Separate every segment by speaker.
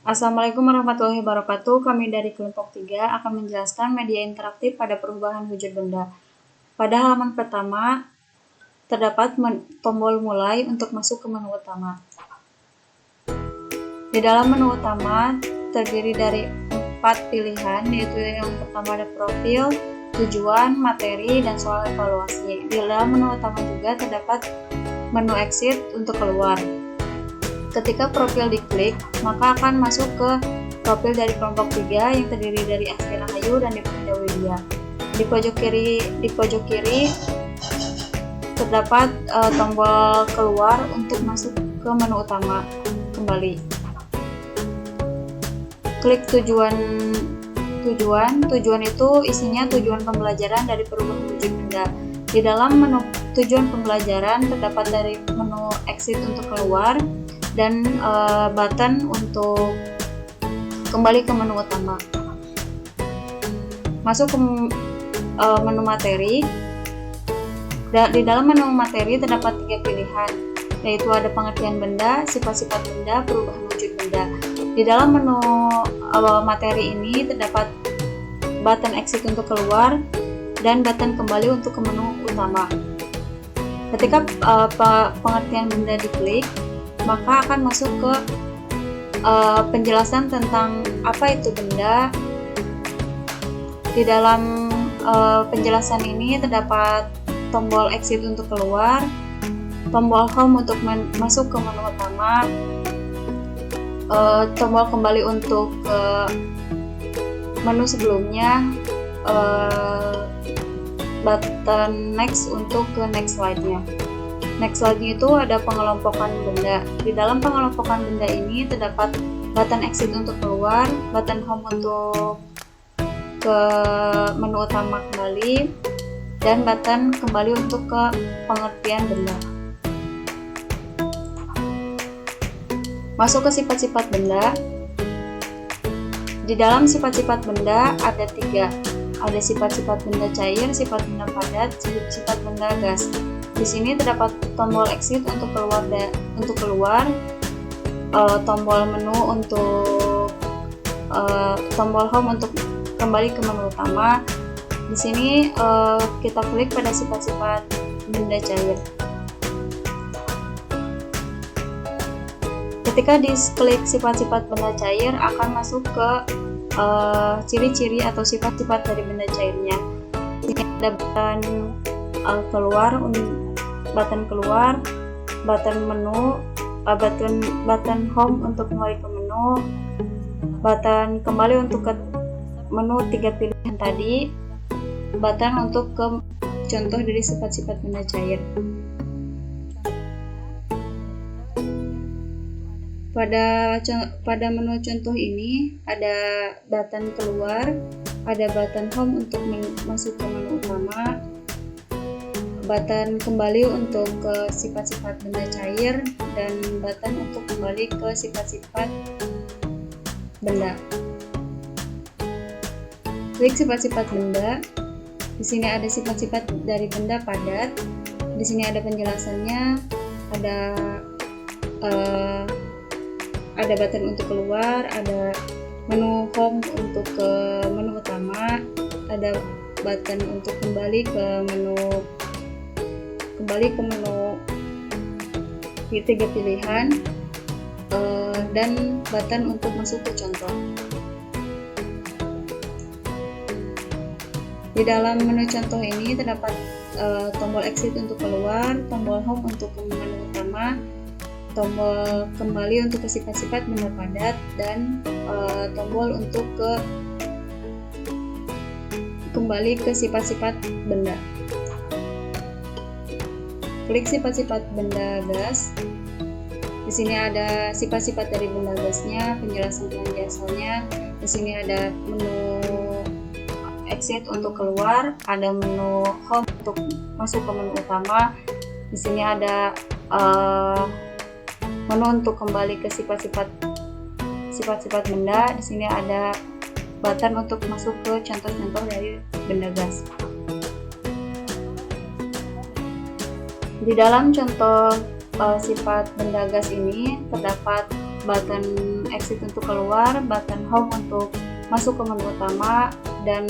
Speaker 1: Assalamualaikum warahmatullahi wabarakatuh. Kami dari kelompok 3 akan menjelaskan media interaktif pada perubahan wujud benda. Pada halaman pertama, terdapat tombol mulai untuk masuk ke menu utama. Di dalam menu utama terdiri dari 4 pilihan, yaitu yang pertama ada profil, tujuan, materi, dan soal evaluasi. Di dalam menu utama juga terdapat menu exit untuk keluar. Ketika profil diklik, maka akan masuk ke profil dari kelompok 3 yang terdiri dari Asti Rahayu dan Dipinda Widya. Di pojok kiri terdapat tombol keluar untuk masuk ke menu utama kembali. Klik tujuan itu isinya tujuan pembelajaran dari perubahan wujud benda. Di dalam menu tujuan pembelajaran terdapat dari menu exit untuk keluar dan button untuk kembali ke menu utama. Masuk ke menu materi. Di dalam menu materi terdapat 3 pilihan, yaitu ada pengertian benda, sifat-sifat benda, perubahan wujud benda. Di dalam menu materi ini terdapat button exit untuk keluar dan button kembali untuk ke menu utama. Ketika pengertian benda diklik, maka akan masuk ke penjelasan tentang apa itu benda. Di dalam penjelasan ini terdapat tombol exit untuk keluar, tombol home untuk masuk ke menu utama, tombol kembali untuk menu sebelumnya, button next untuk ke next slide-nya. Next slide-nya itu ada pengelompokan benda. Di dalam pengelompokan benda ini terdapat button exit untuk keluar, button home untuk ke menu utama kembali, dan button kembali untuk ke pengertian benda. Masuk ke sifat-sifat benda. Di dalam sifat-sifat benda ada 3. Ada sifat-sifat benda cair, sifat benda padat, sifat benda gas. Di sini terdapat tombol exit untuk keluar, tombol menu untuk tombol home untuk kembali ke menu utama. Di sini kita klik pada sifat-sifat benda cair. Ketika diklik sifat-sifat benda cair, akan masuk ke ciri-ciri atau sifat-sifat dari benda cairnya. Ini ada button keluar, button menu, button home untuk kembali ke menu, button kembali untuk ke menu 3 pilihan tadi, button untuk ke contoh dari sifat-sifat benda cair. Pada menu contoh ini ada button keluar, ada button home untuk masuk ke menu utama, button kembali untuk ke sifat-sifat benda cair, dan button untuk kembali ke sifat-sifat benda. Klik sifat-sifat benda. Di sini ada sifat-sifat dari benda padat. Di sini ada penjelasannya, ada button untuk keluar, ada menu home untuk ke menu utama, ada button untuk kembali ke menu 3 pilihan, dan button untuk masuk ke contoh. Di dalam menu contoh ini terdapat tombol exit untuk keluar, tombol home untuk ke menu utama, tombol kembali untuk ke sifat-sifat benda padat, dan tombol untuk kembali ke sifat-sifat benda. Klik sifat-sifat benda gas. Di sini ada sifat-sifat dari benda gasnya, penjelasan asalnya. Di sini ada menu exit untuk keluar, ada menu home untuk masuk ke menu utama. Di sini ada menu untuk kembali ke sifat-sifat benda. Di sini ada button untuk masuk ke contoh-contoh dari benda gas. Di dalam contoh sifat benda gas ini terdapat button exit untuk keluar, button home untuk masuk ke menu utama, dan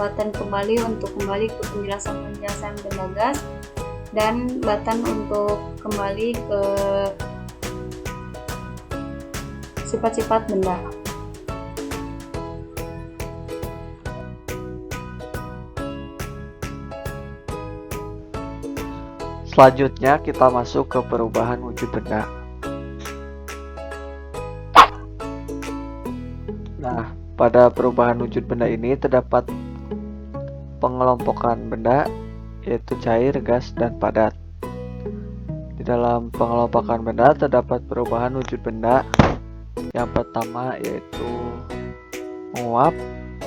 Speaker 1: button kembali untuk kembali ke penjelasan benda gas, dan button untuk kembali ke sifat-sifat benda.
Speaker 2: Selanjutnya kita masuk ke perubahan wujud benda. Nah, pada perubahan wujud benda ini terdapat pengelompokan benda, yaitu cair, gas, dan padat. Di dalam pengelompokan benda terdapat perubahan wujud benda. Yang pertama yaitu menguap,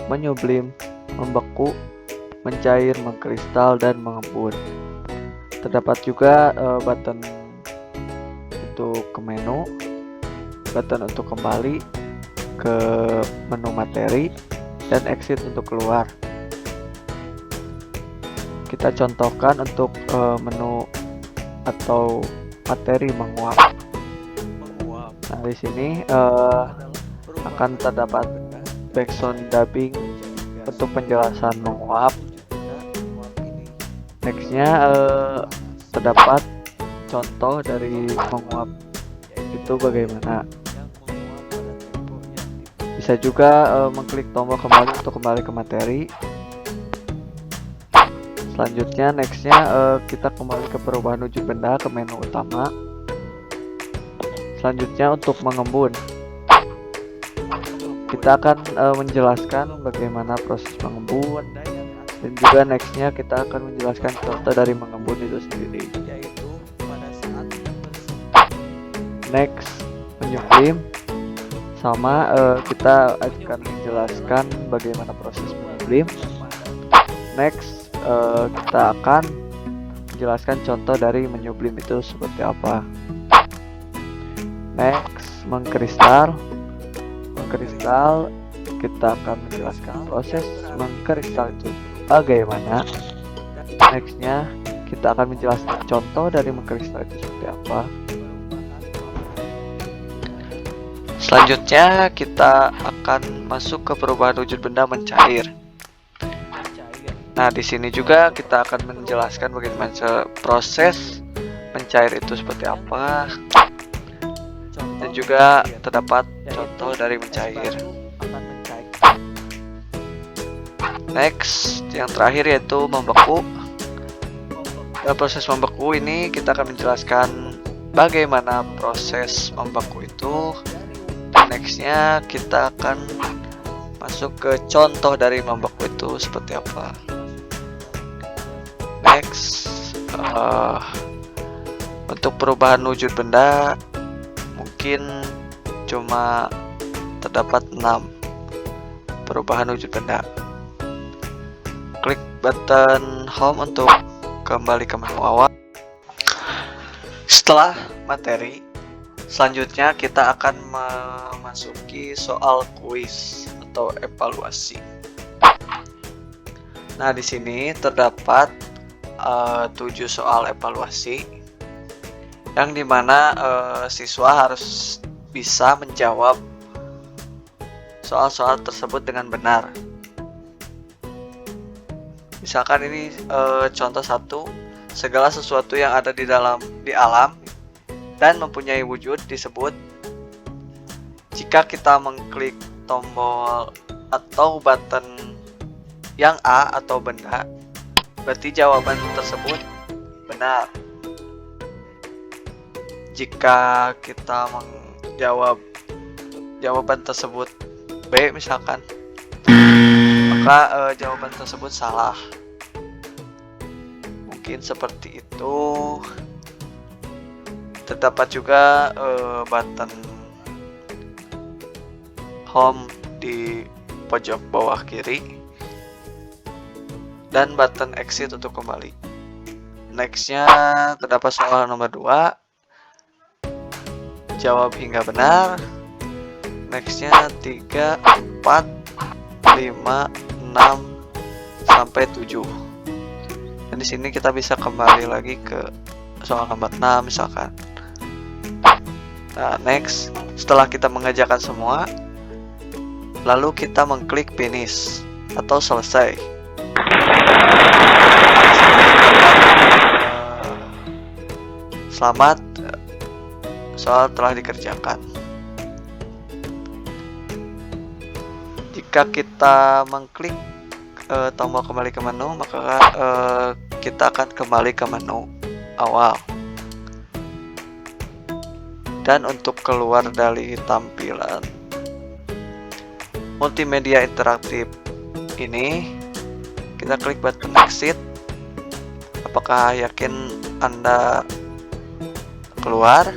Speaker 2: menyublim, membeku, mencair, mengkristal, dan mengembun. Terdapat juga button untuk ke menu, button untuk kembali ke menu materi, dan exit untuk keluar. Kita contohkan untuk menu atau materi menguap. Nah, di sini akan terdapat background dubbing untuk penjelasan menguap. Nextnya terdapat contoh dari menguap itu bagaimana. Bisa juga mengklik tombol kembali untuk kembali ke materi. Selanjutnya nextnya kita kembali ke perubahan wujud benda ke menu utama. Selanjutnya untuk mengembun, kita akan menjelaskan bagaimana proses mengembun, dan juga nextnya kita akan menjelaskan contoh dari mengembun itu sendiri. Next, menyublim, sama kita akan menjelaskan bagaimana proses menyublim. Next, kita akan menjelaskan contoh dari menyublim itu seperti apa. Next, mengkristal, kita akan menjelaskan proses mengkristal itu bagaimana. Nextnya kita akan menjelaskan contoh dari mengkristal itu seperti apa. Selanjutnya kita akan masuk ke perubahan wujud benda mencair. Nah, di sini juga kita akan menjelaskan bagaimana proses mencair itu seperti apa, dan juga terdapat contoh dari mencair. Next, yang terakhir yaitu membeku. Dalam proses membeku ini kita akan menjelaskan bagaimana proses membeku itu. Dan nextnya kita akan masuk ke contoh dari membeku itu seperti apa. Next, untuk perubahan wujud benda mungkin cuma terdapat 6 perubahan wujud benda. Klik button home untuk kembali ke menu awal. Setelah materi, selanjutnya kita akan memasuki soal kuis atau evaluasi. Nah, di sini terdapat 7 soal evaluasi, yang dimana siswa harus bisa menjawab soal-soal tersebut dengan benar. Misalkan ini contoh 1, segala sesuatu yang ada di alam dan mempunyai wujud disebut. Jika kita mengklik tombol atau button yang A atau benda, berarti jawaban tersebut benar. Jika kita menjawab jawaban tersebut B misalkan, maka jawaban tersebut salah. Mungkin seperti itu. Terdapat juga button home di pojok bawah kiri dan button exit untuk kembali. Nextnya terdapat soal nomor 2, jawab hingga benar. Nextnya 3, 4, 5, 6 sampai 7. Dan di sini kita bisa kembali lagi ke soal nomor 6 misalkan. Nah, next Setelah kita mengerjakan semua, lalu kita mengklik finish atau selesai. Selamat, soal telah dikerjakan. Jika kita mengklik tombol kembali ke menu, maka kita akan kembali ke menu awal. Dan untuk keluar dari tampilan multimedia interaktif ini, kita klik button exit. Apakah yakin Anda keluar?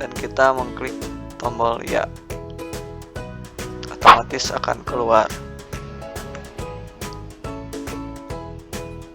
Speaker 2: Dan kita mengklik tombol ya, otomatis akan keluar.